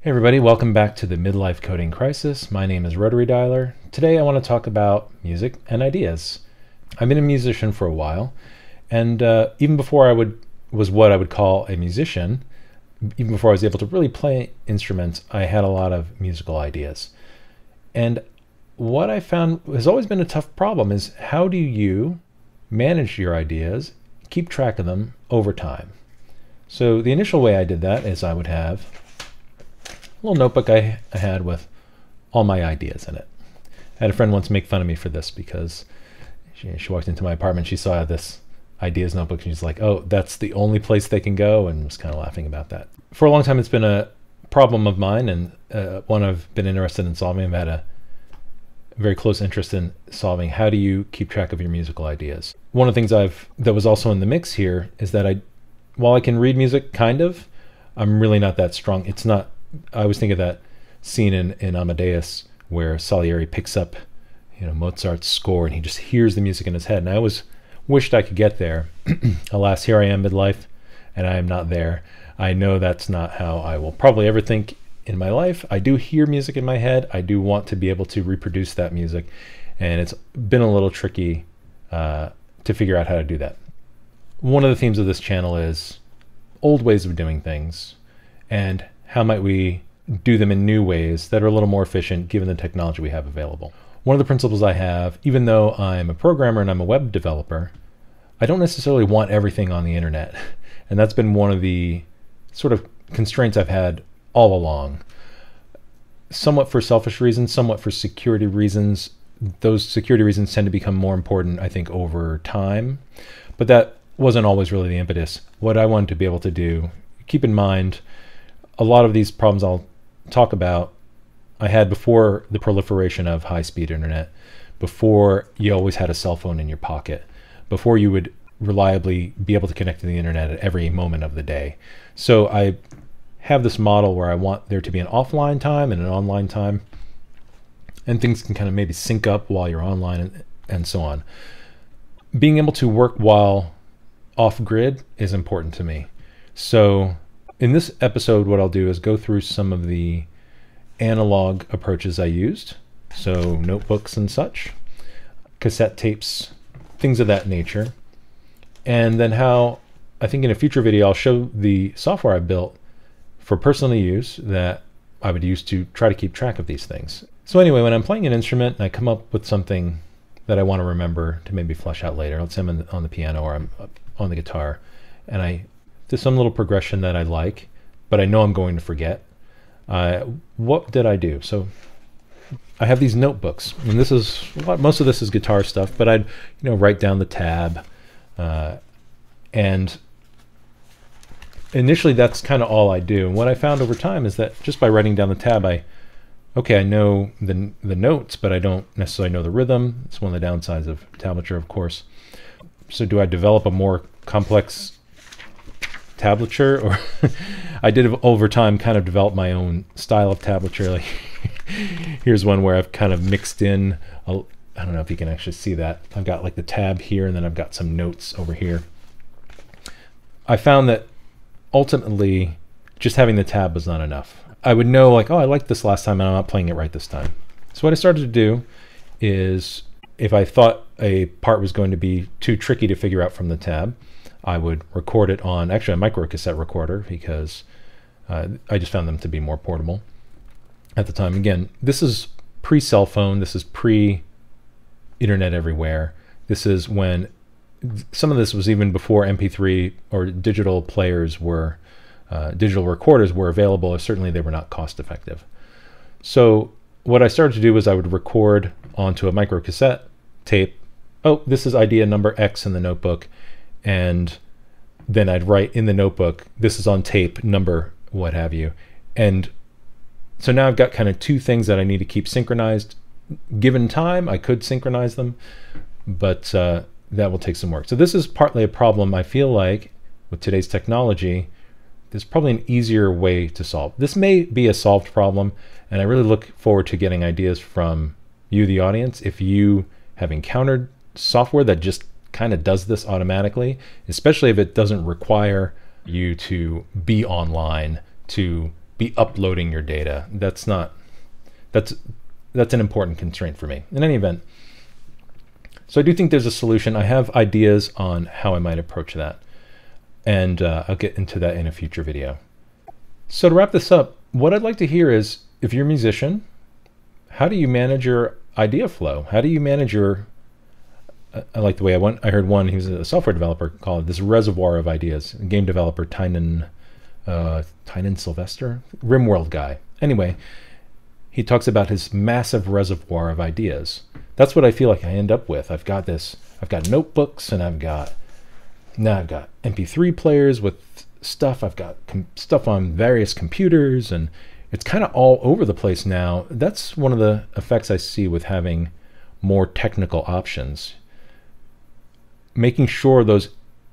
Hey everybody, welcome back to the Midlife Coding Crisis. My name is Rotary Dialer. Today I want to talk about music and ideas. I've been a musician for a while, and even before I was what I would call a musician, even before I was able to really play instruments, I had a lot of musical ideas. And what I found has always been a tough problem is how do you manage your ideas, keep track of them over time? So the initial way I did that is I would have a little notebook I had with all my ideas in it. I had a friend once make fun of me for this because she walked into my apartment, she saw this ideas notebook, and she's like, oh, that's the only place they can go, and was kind of laughing about that. For a long time it's been a problem of mine, and one I've been interested in solving. I've had a very close interest in solving. How do you keep track of your musical ideas? One of the things that was also in the mix here is that while I can read music kind of, I'm really not that strong. I always think of that scene in Amadeus where Salieri picks up Mozart's score and he just hears the music in his head, and I always wished I could get there. Alas, here I am midlife and I am not there. I know that's not how I will probably ever think in my life. I do hear music in my head. I do want to be able to reproduce that music, and it's been a little tricky to figure out how to do that. One of the themes of this channel is old ways of doing things, and how might we do them in new ways that are a little more efficient given the technology we have available. One of the principles I have, even though I'm a programmer and I'm a web developer, I don't necessarily want everything on the internet. And that's been one of the sort of constraints I've had all along. Somewhat for selfish reasons, somewhat for security reasons. Those security reasons tend to become more important, I think, over time. But that wasn't always really the impetus. What I wanted to be able to do, keep in mind, a lot of these problems I'll talk about I had before the proliferation of high-speed internet, before you always had a cell phone in your pocket, before you would reliably be able to connect to the internet at every moment of the day. So I have this model where I want there to be an offline time and an online time, and things can kind of maybe sync up while you're online and so on. Being able to work while off-grid is important to me. So in this episode, what I'll do is go through some of the analog approaches I used. So notebooks and such, cassette tapes, things of that nature. And then how, I think in a future video, I'll show the software I built for personal use that I would use to try to keep track of these things. So anyway, when I'm playing an instrument and I come up with something that I want to remember to maybe flesh out later, let's say I'm on the piano or I'm on the guitar, and there's some little progression that I like, but I know I'm going to forget. What did I do? So I have these notebooks, and most of this is guitar stuff, but I'd write down the tab, and initially that's kind of all I do. And what I found over time is that just by writing down the tab, I know the notes, but I don't necessarily know the rhythm. It's one of the downsides of tablature, of course. So do I develop a more complex tablature, or I did over time kind of develop my own style of tablature. Like here's one where I've kind of mixed in I don't know if you can actually see that. I've got like the tab here, and then I've got some notes over here. I found that ultimately just having the tab was not enough. I would know like, oh, I liked this last time and I'm not playing it right this time. So what I started to do is, if I thought a part was going to be too tricky to figure out from the tab, I would record it on actually a microcassette recorder, because I just found them to be more portable at the time. Again, this is pre-cell phone. This is pre-internet everywhere. This is when some of this was even before MP3 or digital players were, digital recorders were available, or certainly they were not cost effective. So what I started to do was I would record onto a microcassette tape, oh, this is idea number X in the notebook, and then I'd write in the notebook, this is on tape number what have you. And so now I've got kind of two things that I need to keep synchronized. Given time, I could synchronize them, but that will take some work. So this is partly a problem I feel like with today's technology. There's probably an easier way to solve. This may be a solved problem, and I really look forward to getting ideas from you, the audience. If you have encountered software that just kind of does this automatically, especially if it doesn't require you to be online to be uploading your data. That's an important constraint for me. In any event, so I do think there's a solution. I have ideas on how I might approach that, and I'll get into that in a future video. So to wrap this up, what I'd like to hear is, if you're a musician, how do you manage your idea flow? How do you manage your, I like the way I heard one, he was a software developer, call it this reservoir of ideas. A game developer, Tynan Sylvester, Rimworld guy. Anyway, he talks about his massive reservoir of ideas. That's what I feel like I end up with. I've got notebooks, and I've got MP3 players with stuff. I've got stuff on various computers, and it's kind of all over the place now. That's one of the effects I see with having more technical options. Making sure those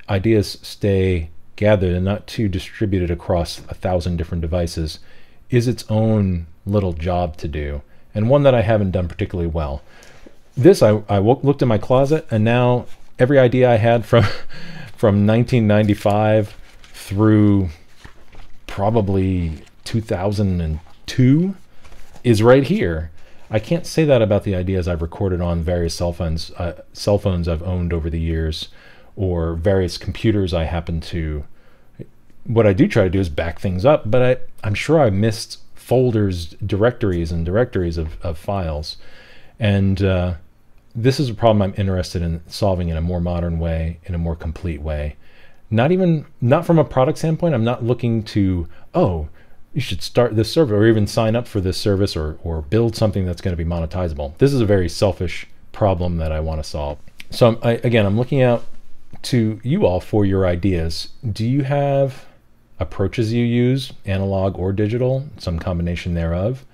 ideas stay gathered and not too distributed across 1,000 different devices is its own little job to do, and one that I haven't done particularly well. I looked in my closet, and now every idea I had from 1995 through probably 2002 is right here. I can't say that about the ideas I've recorded on various cell phones I've owned over the years, or various computers I happen to. What I do try to do is back things up, but I'm sure I missed folders, directories of files. And this is a problem I'm interested in solving in a more modern way, in a more complete way. Not from a product standpoint. I'm not looking to, you should start this service or even sign up for this service or build something that's going to be monetizable. This is a very selfish problem that I want to solve. So I'm looking out to you all for your ideas. Do you have approaches you use, analog or digital, some combination thereof?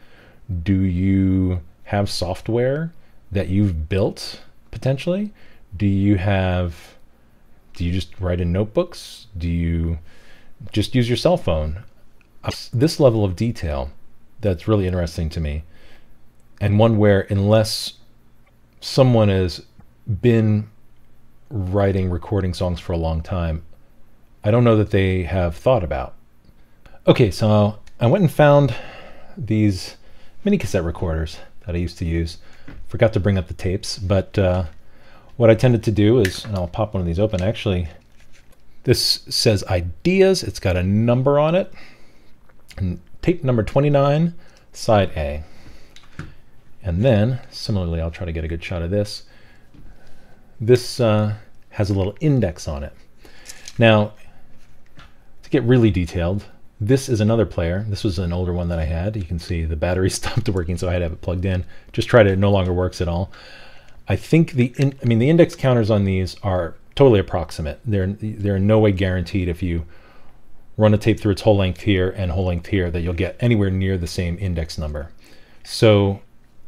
Do you have software that you've built potentially? Do you just write in notebooks? Do you just use your cell phone? This level of detail, that's really interesting to me, and one where unless someone has been recording songs for a long time, I don't know that they have thought about. Okay, so I went and found these mini cassette recorders that I used to use. Forgot to bring up the tapes, but what I tended to do is, and I'll pop one of these open, actually, this says ideas. It's got a number on it, and tape number 29, side A. And then, similarly, I'll try to get a good shot of this. This has a little index on it. Now, to get really detailed, this is another player. This was an older one that I had. You can see the battery stopped working, so I had to have it plugged in. Just tried it, it no longer works at all. I think the index counters on these are totally approximate. They're in no way guaranteed if you run a tape through its whole length here and whole length here that you'll get anywhere near the same index number. So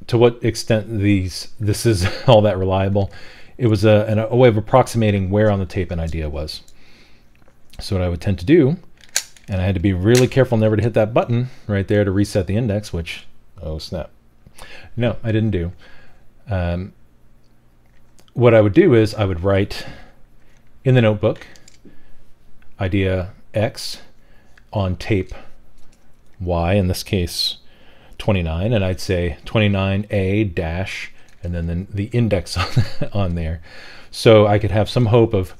to what extent this is all that reliable? It was a way of approximating where on the tape an idea was. So what I would tend to do, and I had to be really careful never to hit that button right there to reset the index, which, oh snap, no, I didn't do. What I would do is I would write in the notebook idea X on tape Y, in this case 29, and I'd say 29A dash, and then the index on there. So I could have some hope of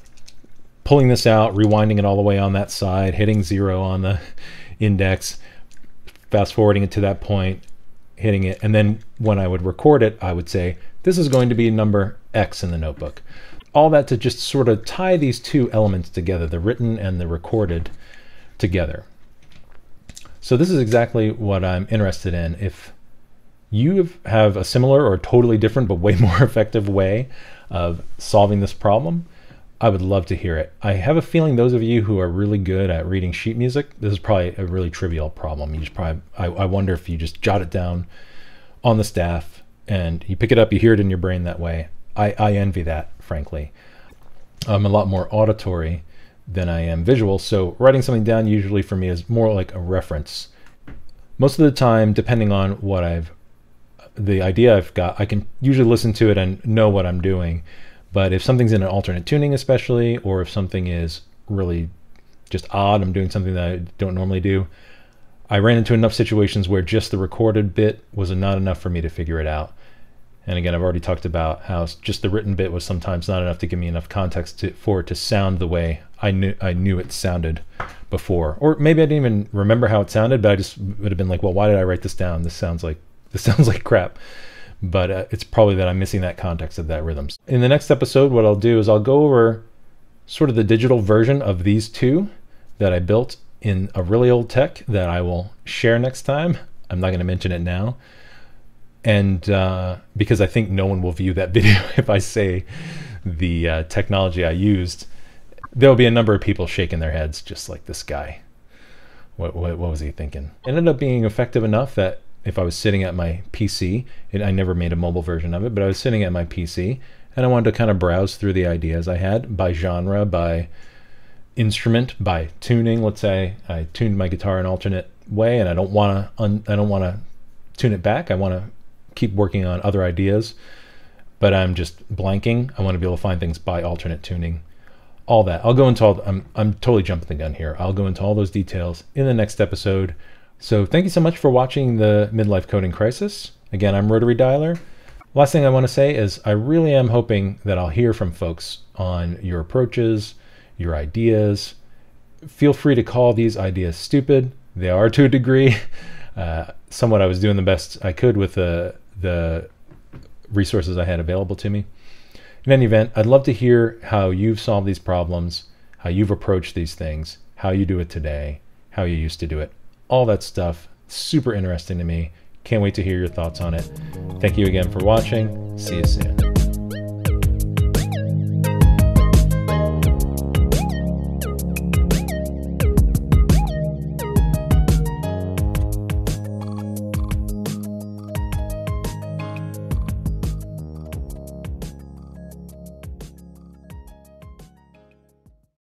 pulling this out, rewinding it all the way on that side, hitting 0 on the index, fast forwarding it to that point, hitting it, and then when I would record it, I would say, this is going to be number X in the notebook. All that to just sort of tie these two elements together, the written and the recorded together. So this is exactly what I'm interested in. If you have a similar or totally different but way more effective way of solving this problem, I would love to hear it. I have a feeling those of you who are really good at reading sheet music, this is probably a really trivial problem. I wonder if you just jot it down on the staff and you pick it up, you hear it in your brain that way. I envy that, frankly. I'm a lot more auditory than I am visual, so writing something down usually for me is more like a reference. Most of the time, depending on the idea I've got, I can usually listen to it and know what I'm doing. But if something's in an alternate tuning especially, or if something is really just odd, I'm doing something that I don't normally do, I ran into enough situations where just the recorded bit was not enough for me to figure it out. And again, I've already talked about how just the written bit was sometimes not enough to give me enough context for it to sound the way I knew it sounded before. Or maybe I didn't even remember how it sounded, but I just would have been like, well, why did I write this down? This sounds like crap. But it's probably that I'm missing that context of that rhythm. In the next episode, what I'll do is I'll go over sort of the digital version of these two that I built in a really old tech that I will share next time. I'm not going to mention it now. And because I think no one will view that video if I say the technology I used, there'll be a number of people shaking their heads just like this guy. What was he thinking? It ended up being effective enough that if I was sitting at my PC, I never made a mobile version of it, but I was sitting at my PC and I wanted to kind of browse through the ideas I had by genre, by instrument, by tuning. Let's say I tuned my guitar an alternate way and I don't want to tune it back. I want to keep working on other ideas, but I'm just blanking. I want to be able to find things by alternate tuning. All that. I'll go into all, I'm totally jumping the gun here. I'll go into all those details in the next episode. So thank you so much for watching the Midlife Coding Crisis. Again, I'm Rotary Dialer. Last thing I want to say is I really am hoping that I'll hear from folks on your approaches, your ideas. Feel free to call these ideas stupid. They are to a degree. Somewhat I was doing the best I could with the resources I had available to me. In any event, I'd love to hear how you've solved these problems, how you've approached these things, how you do it today, how you used to do it. All that stuff, super interesting to me. Can't wait to hear your thoughts on it. Thank you again for watching. See you soon.